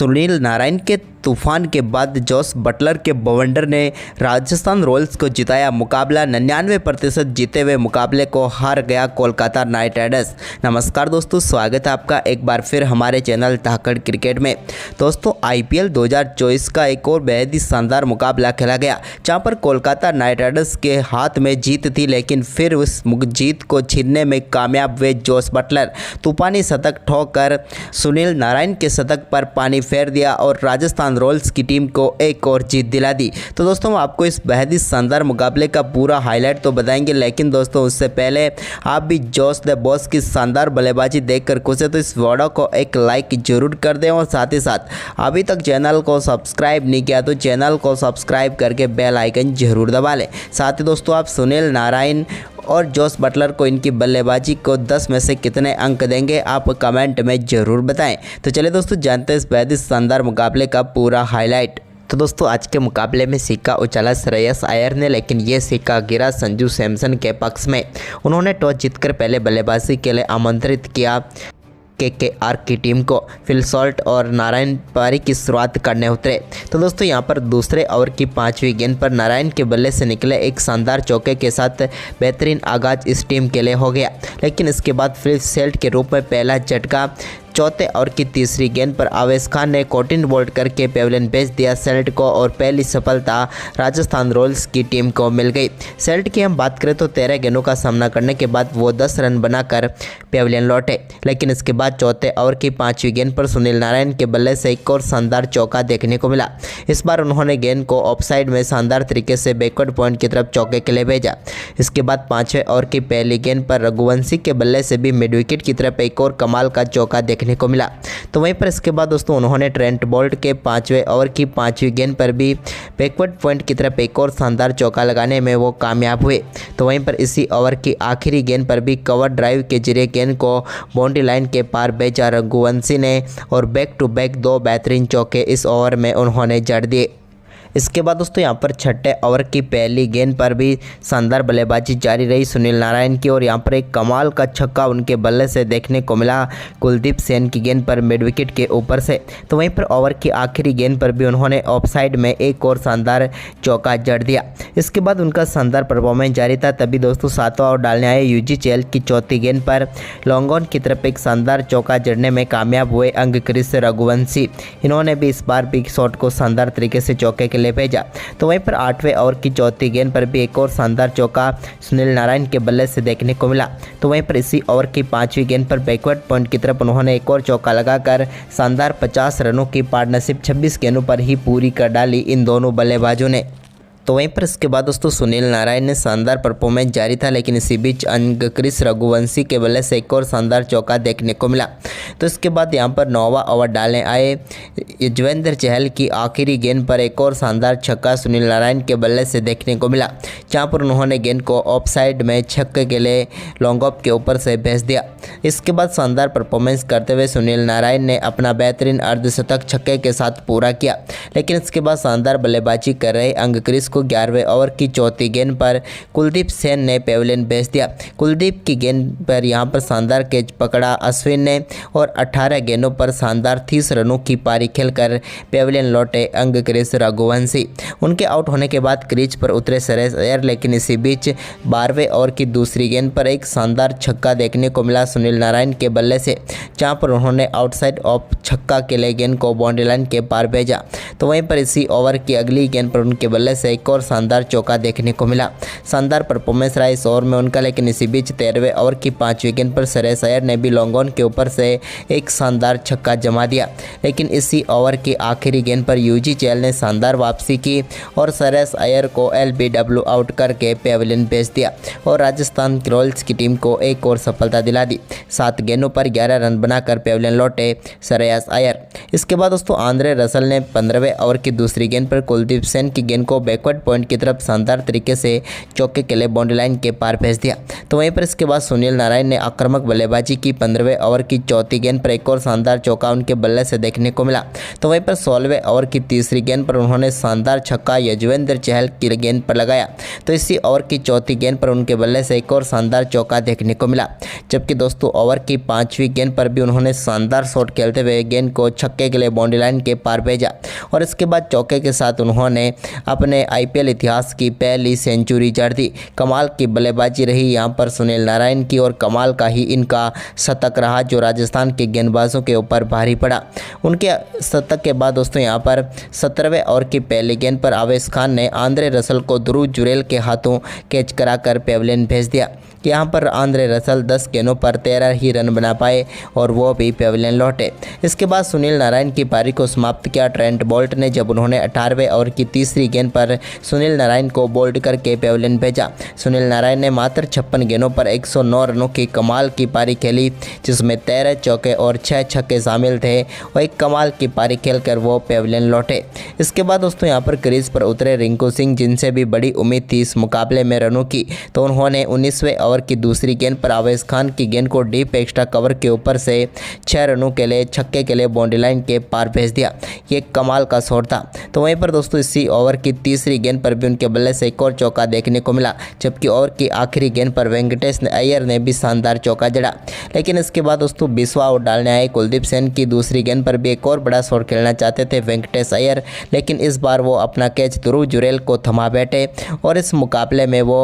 सुनील नारायण के तूफान के बाद जोस बटलर के बवंडर ने राजस्थान रॉयल्स को जिताया। मुकाबला 99% जीते हुए मुकाबले को हार गया कोलकाता नाइट राइडर्स। नमस्कार दोस्तों, स्वागत है आपका एक बार फिर हमारे चैनल धाकड़ क्रिकेट में। दोस्तों IPL 2024 का एक और बेहद ही शानदार मुकाबला खेला गया, जहां पर कोलकाता नाइट राइडर्स के हाथ में जीत थी, लेकिन फिर उस जीत को छीनने में कामयाब हुए जोस बटलर। तूफानी शतक ठोककर सुनील नारायण के शतक पर पानी फेर दिया और राजस्थान रॉयल्स की टीम को एक और जीत दिला दी। तो दोस्तों आपको इस बेहद ही शानदार मुकाबले का पूरा हाईलाइट तो बताएंगे, लेकिन दोस्तों उससे पहले आप भी जोस द बॉस की शानदार बल्लेबाजी देखकर खुश है तो इस वीडियो को एक लाइक जरूर कर दें और साथ ही साथ अभी तक चैनल को सब्सक्राइब नहीं किया तो चैनल को सब्सक्राइब करके बेल आइकन जरूर दबा लें। साथ ही दोस्तों आप सुनील नारायण और जोस बटलर को इनकी बल्लेबाजी को 10 में से कितने अंक देंगे, आप कमेंट में ज़रूर बताएं। तो चलिए दोस्तों जानते हैं इस बेहद शानदार मुकाबले का पूरा हाईलाइट। तो दोस्तों आज के मुकाबले में सिक्का उछाला श्रेयस अय्यर ने, लेकिन ये सिक्का गिरा संजू सैमसन के पक्ष में। उन्होंने टॉस जीतकर पहले बल्लेबाजी के लिए आमंत्रित किया KKR की टीम को। फिल सॉल्ट और नारायण पारी की शुरुआत करने उतरे। तो दोस्तों यहां पर दूसरे ओवर की 5वीं गेंद पर नारायण के बल्ले से निकले एक शानदार चौके के साथ बेहतरीन आगाज इस टीम के लिए हो गया, लेकिन इसके बाद फिल सॉल्ट के रूप में पहला झटका चौथे ओवर की 3री गेंद पर आवेश खान ने कॉटिन बोल्ट करके पेविलियन भेज दिया सेल्ट को और पहली सफलता राजस्थान रॉयल्स की टीम को मिल गई। सेल्ट की हम बात करें तो 13 गेंदों का सामना करने के बाद वो 10 रन बनाकर पेविलियन लौटे, लेकिन इसके बाद चौथे ओवर की 5वीं गेंद पर सुनील नारायण के बल्ले से एक और शानदार चौका देखने को मिला। इस बार उन्होंने गेंद को ऑफसाइड में शानदार तरीके से बैकवर्ड पॉइंट की तरफ चौके के लिए भेजा। इसके बाद 5वें ओवर की पहली गेंद पर रघुवंशी के बल्ले से भी मिड विकेट की तरफ एक और कमाल का चौका देखने को मिला। तो वहीं पर इसके बाद दोस्तों उन्होंने ट्रेंट बोल्ट के 5वें ओवर की 5वीं गेंद पर भी बैकवर्ड पॉइंट की तरफ एक और शानदार चौका लगाने में वो कामयाब हुए। तो वहीं पर इसी ओवर की आखिरी गेंद पर भी कवर ड्राइव के जरिए गेंद को बाउंड्री लाइन के पार भेजा रघुवंशी ने और बैक टू बैक 2 बेहतरीन चौके इस ओवर में उन्होंने जड़ दिए। इसके बाद दोस्तों यहाँ पर छठे ओवर की पहली गेंद पर भी शानदार बल्लेबाजी जारी रही सुनील नारायण की और यहाँ पर एक कमाल का छक्का उनके बल्ले से देखने को मिला कुलदीप सेन की गेंद पर मिड विकेट के ऊपर से। तो वहीं पर ओवर की आखिरी गेंद पर भी उन्होंने ऑफसाइड में एक और शानदार चौका जड़ दिया। इसके बाद उनका शानदार परफॉर्मेंस जारी था, तभी दोस्तों 7वां ओवर डालने आए यूजी चहल की चौथी गेंद पर लॉन्ग ऑन की तरफ एक शानदार चौका जड़ने में कामयाब हुए अंगक्रिस रघुवंशी। इन्होंने भी इस बार भी शॉट को शानदार तरीके से चौके के लिए भेजा। तो वहीं पर 8वें ओवर की चौथी गेंद पर भी एक और शानदार चौका सुनील नारायण के बल्ले से देखने को मिला। तो वहीं पर इसी ओवर की 5वीं गेंद पर बैकवर्ड पॉइंट की तरफ उन्होंने एक और चौका लगाकर शानदार 50 रनों की पार्टनरशिप 26 गेंदों पर ही पूरी कर डाली इन दोनों बल्लेबाजों ने। तो वहीं पर इसके बाद दोस्तों सुनील नारायण ने शानदार परफॉर्मेंस जारी था, लेकिन इसी बीच अंगक्रिस रघुवंशी के बल्ले से एक और शानदार चौका देखने को मिला। तो इसके बाद यहां पर 9वां ओवर डालने आए युजवेंद्र चहल की आखिरी गेंद पर एक और शानदार छक्का सुनील नारायण के बल्ले से देखने को मिला, जहां पर उन्होंने गेंद को ऑफ साइड में छक्के के लिए लॉन्ग ऑफ के ऊपर से भेज दिया। इसके बाद शानदार परफॉर्मेंस करते हुए सुनील नारायण ने अपना बेहतरीन अर्धशतक छक्के के साथ पूरा किया, लेकिन इसके बाद शानदार बल्लेबाजी कर रहे अंगक्रिस को 11वें ओवर की चौथी गेंद पर कुलदीप सेन ने पेविलियन भेज दिया। कुलदीप की गेंद पर यहां पर शानदार कैच पकड़ा अश्विन ने और 18 गेंदों पर शानदार 30 रनों की पारी खेलकर पेविलियन लौटे अंगक्रिस रघुवंशी। उनके आउट होने के बाद क्रीज पर उतरे श्रेयस अय्यर, लेकिन इसी बीच 12वें ओवर की दूसरी गेंद पर एक शानदार छक्का देखने को मिला सुनील नारायण के बल्ले से, जहां पर उन्होंने आउटसाइड ऑफ छक्का के लिए गेंद को बाउंड्री लाइन के पार भेजा। तो वहीं पर इसी ओवर की अगली गेंद पर उनके बल्ले से एक और शानदार चौका देखने को मिला। शानदार परफॉर्मेंस रहा इस ओवर में उनका, लेकिन इसी बीच 13वें ओवर की 5वीं गेंद पर श्रेयस अय्यर ने भी लॉन्ग ऑन के ऊपर से एक शानदार छक्का जमा दिया, लेकिन इसी ओवर की आखिरी गेंद पर यूजी चहल ने शानदार वापसी की और श्रेयस अय्यर को LBW आउट करके पेविलियन भेज दिया और राजस्थान रॉयल्स की टीम को एक और सफलता दिला दी। 7 गेंदों पर 11 रन बनाकर पेविलियन लौटे श्रेयस अय्यर। इसके बाद दोस्तों आंद्रे रसल ने 15वें ओवर की दूसरी गेंद पर कुलदीप सेन की गेंद को बैकवर्ड बैकवर्ड पॉइंट की तरफ शानदार तरीके से चौके के लिए बाउंड्री लाइन के पार भेज दिया। तो वहीं पर इसके बाद सुनील नारायण ने आक्रामक बल्लेबाजी की। 15वें ओवर की चौथी गेंद पर एक और शानदार चौका उनके बल्ले से देखने को मिला। तो वहीं पर 16वें ओवर की तीसरी गेंद पर उन्होंने शानदार छक्का युजवेंद्र चहल की गेंद पर लगाया। तो इसी ओवर की चौथी गेंद पर उनके बल्ले से एक और शानदार चौका देखने को मिला। जबकि दोस्तों ओवर की 5वीं गेंद पर भी उन्होंने शानदार शॉट खेलते हुए गेंद को छक्के के लिए बाउंड्री लाइन के पार भेजा और इसके बाद चौके के साथ उन्होंने अपने IPL इतिहास की पहली सेंचुरी जड़ दी। कमाल की बल्लेबाजी रही यहाँ पर सुनील नारायण की और कमाल का ही इनका शतक रहा जो राजस्थान के गेंदबाजों के ऊपर भारी पड़ा। उनके शतक के बाद दोस्तों यहाँ पर 17वें ओवर की पहली गेंद पर आवेश खान ने आंद्रे रसल को ध्रुव जुरेल के हाथों कैच कराकर पेविलियन भेज दिया। यहाँ पर आंद्रे रसल 10 गेंदों पर 13 ही रन बना पाए और वो भी पेविलियन लौटे। इसके बाद सुनील नारायण की पारी को समाप्त किया ट्रेंट बोल्ट ने जब उन्होंने 18वें ओवर की तीसरी गेंद पर सुनील नारायण को बोल्ड करके पेविलियन भेजा। सुनील नारायण ने मात्र 56 गेंदों पर 109 रनों की कमाल की पारी खेली जिसमें 13 चौके और 6 छक्के शामिल थे और एक कमाल की पारी खेलकर वो पेविलियन लौटे। इसके बाद दोस्तों यहाँ पर क्रीज पर उतरे रिंकू सिंह जिनसे भी बड़ी उम्मीद थी इस मुकाबले में रनों की। तो उन्होंने 19वें ओवर की दूसरी गेंद पर आवेश खान की गेंद को डीप एक्स्ट्रा कवर के ऊपर से 6 रनों के लिए छक्के के लिए बाउंड्री लाइन के पार भेज दिया। ये कमाल का शॉट था। तो वहीं पर दोस्तों इसी ओवर की तीसरी गेंद पर भी उनके बल्ले से एक और चौका देखने को मिला जबकि ओवर की आखिरी गेंद पर वेंकटेश अय्यर ने भी शानदार चौका जड़ा। लेकिन इसके बाद दोस्तों 20वां आउट डालने आए कुलदीप सेन की दूसरी गेंद पर भी एक और बड़ा शॉट खेलना चाहते थे वेंकटेश अय्यर, लेकिन इस बार वो अपना कैच ध्रुव जुरेल को थमा बैठे और इस मुकाबले में वो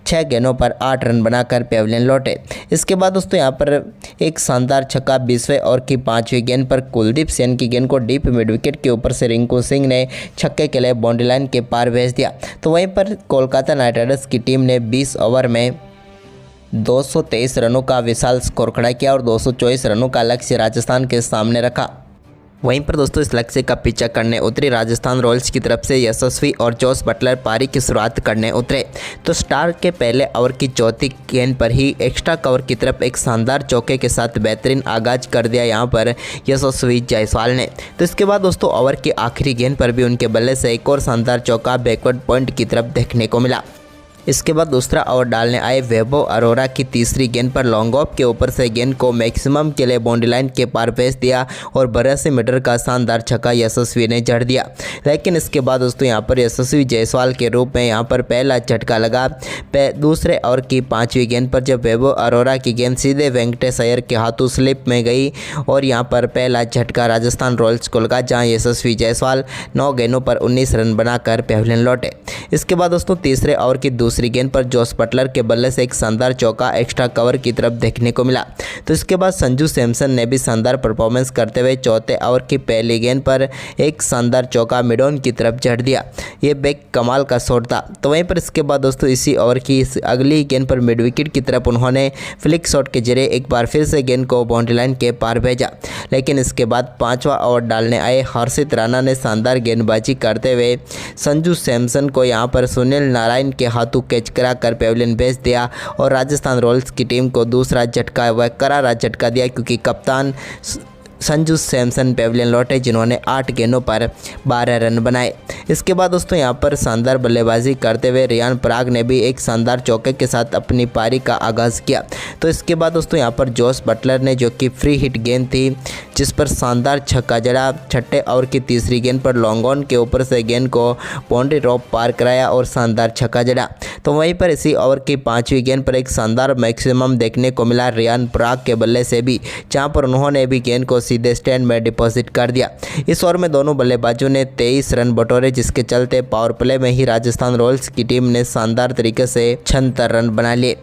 6 गेंदों पर 8 रन बनाकर पेविलियन लौटे। इसके बाद दोस्तों यहाँ पर एक शानदार छक्का 20वें ओवर की 5वीं गेंद पर कुलदीप सेन की गेंद को डीप मिड विकेट के ऊपर से रिंकू सिंह ने छक्के के लिए बाउंड्री लाइन के पार भेज दिया। तो वहीं पर कोलकाता नाइट राइडर्स की टीम ने 20 ओवर में 223 रनों का विशाल स्कोर खड़ा किया और 224 रनों का लक्ष्य राजस्थान के सामने रखा। वहीं पर दोस्तों इस लक्ष्य का पीछा करने उतरी राजस्थान रॉयल्स की तरफ से यशस्वी और जॉस बटलर पारी की शुरुआत करने उतरे। तो स्टार के पहले ओवर की चौथी गेंद पर ही एक्स्ट्रा कवर की तरफ एक शानदार चौके के साथ बेहतरीन आगाज कर दिया यहाँ पर यशस्वी जायसवाल ने। तो इसके बाद दोस्तों ओवर की आखिरी गेंद पर भी उनके बल्ले से एक और शानदार चौका बैकवर्ड पॉइंट की तरफ देखने को मिला। इसके बाद दूसरा ओवर डालने आए वैभव अरोरा की तीसरी गेंद पर लॉन्ग ऑफ के ऊपर से गेंद को मैक्सिमम के लिए बाउंड्री लाइन के पार भेज दिया और 82 मीटर का शानदार छक्का यशस्वी ने जड़ दिया। लेकिन इसके बाद दोस्तों यहाँ पर यशस्वी जायसवाल के रूप में यहाँ पर पहला झटका लगा दूसरे ओवर की 5वीं गेंद पर जब वैभव अरोरा की गेंद सीधे वेंकटेश अय्यर के हाथों स्लिप में गई और यहाँ पर पहला झटका राजस्थान रॉयल्स को लगा जहाँ यशस्वी जायसवाल 9 गेंदों पर 19 रन बनाकर पेविलियन लौटे। इसके बाद दोस्तों तीसरे ओवर की दूसरी गेंद पर जॉस बटलर के बल्ले से एक शानदार चौका एक्स्ट्रा कवर की तरफ देखने को मिला। तो इसके बाद संजू सैमसन ने भी शानदार परफॉर्मेंस करते हुए चौथे ओवर की पहली गेंद पर एक शानदार चौका मिडॉन की तरफ जड़ दिया। ये बैक कमाल का शॉट था। तो वहीं पर इसके बाद दोस्तों इसी ओवर की अगली गेंद पर मिड विकेट की तरफ उन्होंने फ्लिक शॉट के जरिए एक बार फिर से गेंद को बाउंड्री लाइन के पार भेजा। लेकिन इसके बाद 5वां ओवर डालने आए हर्षित राणा ने शानदार गेंदबाजी करते हुए संजू सैमसन को यहाँ पर सुनील नारायण के हाथों कैच कराकर पेविलियन भेज दिया और राजस्थान रॉयल्स की टीम को दूसरा झटका व करारा झटका दिया क्योंकि कप्तान संजू सैमसन पेविलियन लौटे जिन्होंने 8 गेंदों पर 12 रन बनाए। इसके बाद दोस्तों यहाँ पर शानदार बल्लेबाजी करते हुए रियान पराग ने भी एक शानदार चौके के साथ अपनी पारी का आगाज़ किया। तो इसके बाद दोस्तों यहाँ पर जॉस बटलर ने जो कि फ्री हिट गेंद थी जिस पर शानदार छक्का जड़ा, छठे ओवर की तीसरी गेंद पर लॉन्ग ऑन के ऊपर से गेंद को बाउंड्री ड्रॉप पार कराया और शानदार छक्का जड़ा। तो वहीं पर इसी ओवर की 5वीं गेंद पर एक शानदार मैक्सिमम देखने को मिला रियान पराग के बल्ले से भी, जहां पर उन्होंने भी गेंद को सीधे स्टैंड में डिपॉजिट कर दिया। इस ओवर में दोनों बल्लेबाजों ने 23 रन बटोरे जिसके चलते पावर प्ले में ही राजस्थान रॉयल्स की टीम ने शानदार तरीके से 76 रन बना लिए।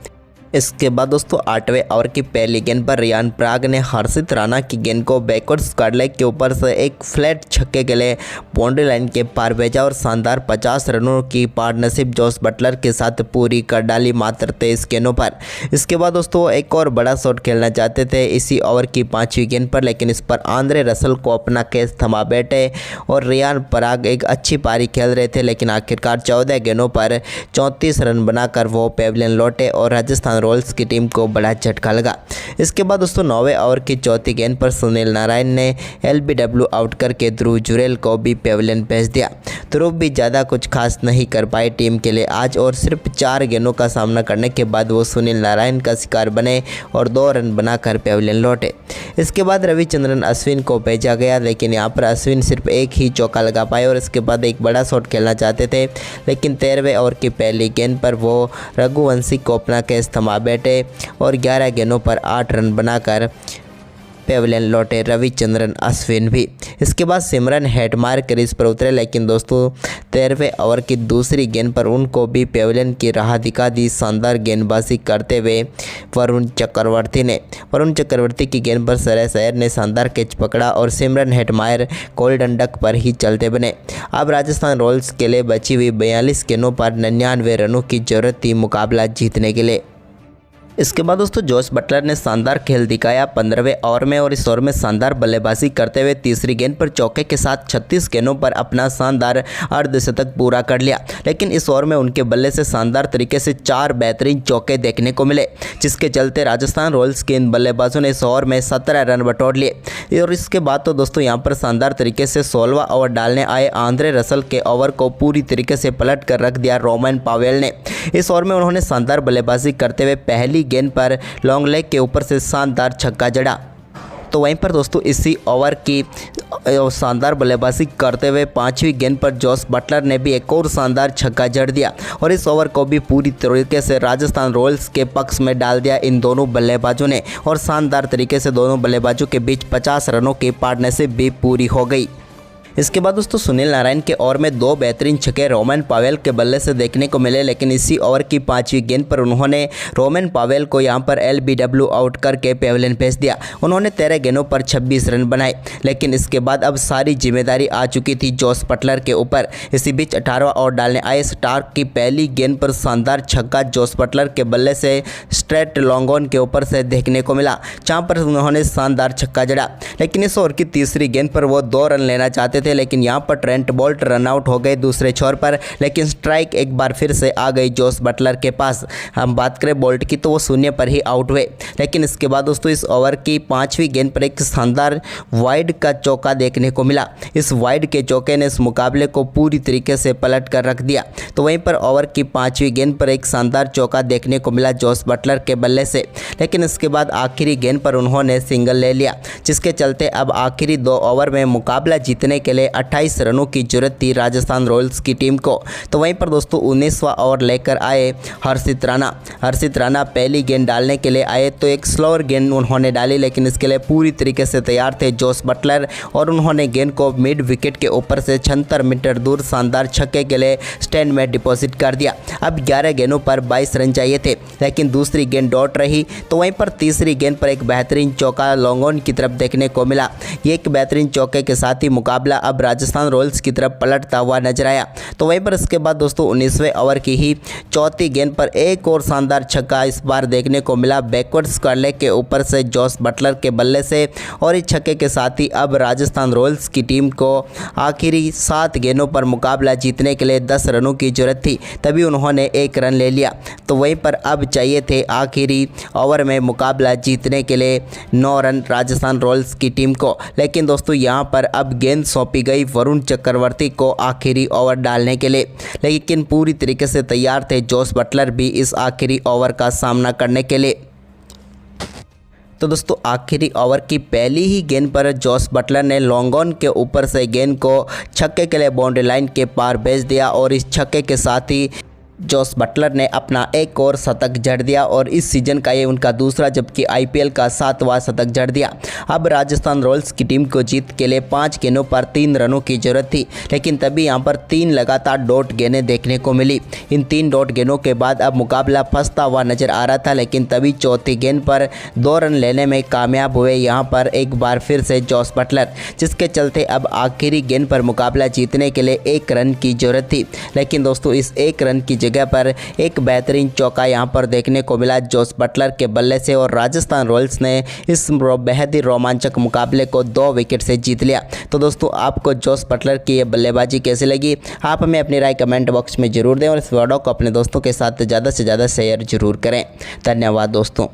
इसके बाद दोस्तों 8वें ओवर की पहली गेंद पर रियान पराग ने हर्षित राणा की गेंद को बैकवर्ड स्क्वायर लेग के ऊपर से एक फ्लैट छक्के के लिए बाउंड्री लाइन के पार भेजा और शानदार 50 रनों की पार्टनरशिप जॉस बटलर के साथ पूरी कर डाली मात्र 23 गेंदों पर। इसके बाद दोस्तों एक और बड़ा शॉट खेलना चाहते थे इसी ओवर की 5वीं गेंद पर, लेकिन इस पर आंद्रे रसल को अपना कैच थमा बैठे और रियान पराग एक अच्छी पारी खेल रहे थे, लेकिन आखिरकार 14 गेंदों पर 34 रन बनाकर वो पेविलियन लौटे और राजस्थान रॉयल्स की टीम को बड़ा झटका लगा। इसके बाद दोस्तों 9वें ओवर की चौथी गेंद पर सुनील नारायण ने एलबीडब्ल्यू आउट करके ध्रुव जुरैल को भी पेविलियन भेज दिया। ध्रुव भी ज़्यादा कुछ खास नहीं कर पाए टीम के लिए आज और सिर्फ 4 गेंदों का सामना करने के बाद वो सुनील नारायण का शिकार बने और 2 रन बनाकर पेविलियन लौटे। इसके बाद रविचंद्रन अश्विन को भेजा गया, लेकिन यहाँ पर अश्विन सिर्फ एक ही चौका लगा पाए और इसके बाद एक बड़ा शॉट खेलना चाहते थे, लेकिन 13वें ओवर की पहली गेंद पर वो रघुवंशी को अपना कैच थमा बैठे और 11 गेंदों पर 8 रन बनाकर पेविलियन लौटे रविचंद्रन अश्विन भी। इसके बाद सिमरन हेड मार क्रीज पर उतरे, लेकिन दोस्तों 13वें ओवर की दूसरी गेंद पर उनको भी पेविलियन की राह दिखा दी शानदार गेंदबाजी करते हुए वरुण चक्रवर्ती की गेंद पर श्रेयस अय्यर ने शानदार कैच पकड़ा और सिमरन हेटमायर गोल्डन डक पर ही चलते बने। अब राजस्थान रॉयल्स के लिए बची हुई 42 गेंदों पर 99 रनों की जरूरत थी मुकाबला जीतने के लिए। इसके बाद दोस्तों जोश बटलर ने शानदार खेल दिखाया 15वें ओवर में और इस ओवर में शानदार बल्लेबाजी करते हुए तीसरी गेंद पर चौके के साथ 36 गेंदों पर अपना शानदार अर्धशतक पूरा कर लिया, लेकिन इस ओवर में उनके बल्ले से शानदार तरीके से 4 बेहतरीन चौके देखने को मिले, जिसके चलते राजस्थान रॉयल्स के इन बल्लेबाजों ने इस ओवर में 17 रन बटोर लिए। और इसके बाद तो दोस्तों यहाँ पर शानदार तरीके से 16वां ओवर डालने आए आंद्रे रसल के ओवर को पूरी तरीके से पलट कर रख दिया रोमन पावेल ने। इस ओवर में उन्होंने शानदार बल्लेबाजी करते हुए पहली गेंद पर लॉन्ग लेग के ऊपर से शानदार छक्का जड़ा। तो वहीं पर दोस्तों इसी ओवर की शानदार बल्लेबाजी करते हुए 5वीं गेंद पर जोश बटलर ने भी एक और शानदार छक्का जड़ दिया और इस ओवर को भी पूरी तरीके से राजस्थान रॉयल्स के पक्ष में डाल दिया इन दोनों बल्लेबाजों ने और शानदार तरीके से दोनों बल्लेबाजों के बीच 50 रनों की पार्टनरशिप भी पूरी हो गई। इसके बाद दोस्तों सुनील नारायण के ओवर में 2 बेहतरीन छक्के रोमन पावेल के बल्ले से देखने को मिले, लेकिन इसी ओवर की 5वीं गेंद पर उन्होंने रोमन पावेल को यहां पर एलबीडब्ल्यू आउट करके पेविलियन भेज दिया। उन्होंने 13 गेंदों पर 26 रन बनाए, लेकिन इसके बाद अब सारी जिम्मेदारी आ चुकी थी जोश बटलर के ऊपर। इसी बीच 18वां ओवर डालने आए स्टार्क की पहली गेंद पर शानदार छक्का जोश बटलर के बल्ले से स्ट्रेट लॉन्ग ऑन के ऊपर से देखने को मिला, जहाँ पर उन्होंने शानदार छक्का जड़ा, लेकिन इस ओवर की तीसरी गेंद पर वो 2 रन लेना चाहते थे, लेकिन यहां पर ट्रेंट बोल्ट रन आउट हो गए दूसरे छोर पर, लेकिन स्ट्राइक एक बार फिर से आ गई जोश बटलर के पास। हम बात करें बोल्ट की तो वो 0 पर ही आउट हुए, लेकिन इसके बाद दोस्तों इस ओवर की 5वीं गेंद पर एक शानदार वाइड का चौका देखने को मिला। इस वाइड के चौके ने इस मुकाबले को पूरी तरीके से पलट कर रख दिया। तो वहीं पर ओवर की 5वीं गेंद पर एक शानदार चौका देखने को मिला जोश बटलर के बल्ले से, लेकिन इसके बाद आखिरी गेंद पर उन्होंने सिंगल ले लिया, जिसके चलते अब आखिरी 2 ओवर में मुकाबला जीतने के लिए 28 रनों की जरूरत थी राजस्थान रॉयल्स की टीम को। तो वहीं पर दोस्तों 19वां ओवर लेकर आए हर्षित राणा पहली गेंद डालने के लिए आए तो एक स्लोअर गेंद उन्होंने डाली, लेकिन इसके लिए पूरी तरीके से तैयार थे जोश बटलर और उन्होंने गेंद को मिड विकेट के ऊपर से 76 मीटर दूर शानदार छक्के के लिए स्टैंड में डिपॉजिट कर दिया। अब 11 गेंदों पर 22 रन चाहिए थे, लेकिन दूसरी गेंद डॉट रही। तो वहीं पर तीसरी गेंद पर एक बेहतरीन चौका लॉन्ग ऑन की तरफ देखने को मिला। ये एक बेहतरीन चौके के साथ ही मुकाबला अब राजस्थान रॉयल्स की तरफ पलटता हुआ नजर आया। तो वहीं पर इसके बाद दोस्तों 19वें ओवर की ही चौथी गेंद पर एक और शानदार छक्का इस बार देखने को मिला बैकवर्ड स्क्वायर लेग के ऊपर से जोश बटलर के बल्ले से, और इस छक्के के साथ ही अब राजस्थान रॉयल्स की टीम को आखिरी 7 गेंदों पर मुकाबला जीतने के लिए 10 रनों की जरूरत थी, तभी उन्होंने 1 रन ले लिया। तो वहीं पर अब चाहिए थे आखिरी ओवर में मुकाबला जीतने के लिए 9 रन राजस्थान रॉयल्स की टीम को, लेकिन दोस्तों यहाँ पर अब गेंद सौंपी गई वरुण चक्रवर्ती को आखिरी ओवर डालने के लिए, लेकिन पूरी तरीके से तैयार थे जोश बटलर भी इस आखिरी ओवर का सामना करने के लिए। तो दोस्तों आखिरी ओवर की पहली ही गेंद पर जोश बटलर ने लॉन्ग ऑन के ऊपर से गेंद को छक्के के लिए बाउंड्री लाइन के पार भेज दिया और इस छक्के के साथ ही जोश बटलर ने अपना एक और शतक जड़ दिया और इस सीज़न का ये उनका दूसरा जबकि आईपीएल का 7वां शतक जड़ दिया। अब राजस्थान रॉयल्स की टीम को जीत के लिए 5 गेंदों पर 3 रनों की जरूरत थी, लेकिन तभी यहां पर 3 लगातार डॉट गेंदें देखने को मिली। इन 3 डॉट गेंदों के बाद अब मुकाबला फंसता हुआ नजर आ रहा था, लेकिन तभी चौथी गेंद पर 2 रन लेने में कामयाब हुए यहाँ पर एक बार फिर से जोश बटलर, जिसके चलते अब आखिरी गेंद पर मुकाबला जीतने के लिए 1 रन की जरूरत थी। लेकिन दोस्तों इस 1 रन की जगह पर एक बेहतरीन चौका यहां पर देखने को मिला जोश बटलर के बल्ले से और राजस्थान रॉयल्स ने इस बेहद ही रोमांचक मुकाबले को 2 विकेट से जीत लिया। तो दोस्तों आपको जोश बटलर की ये बल्लेबाजी कैसी लगी, आप हमें अपनी राय कमेंट बॉक्स में जरूर दें और इस वीडियो को अपने दोस्तों के साथ ज़्यादा से ज़्यादा शेयर जरूर करें। धन्यवाद दोस्तों।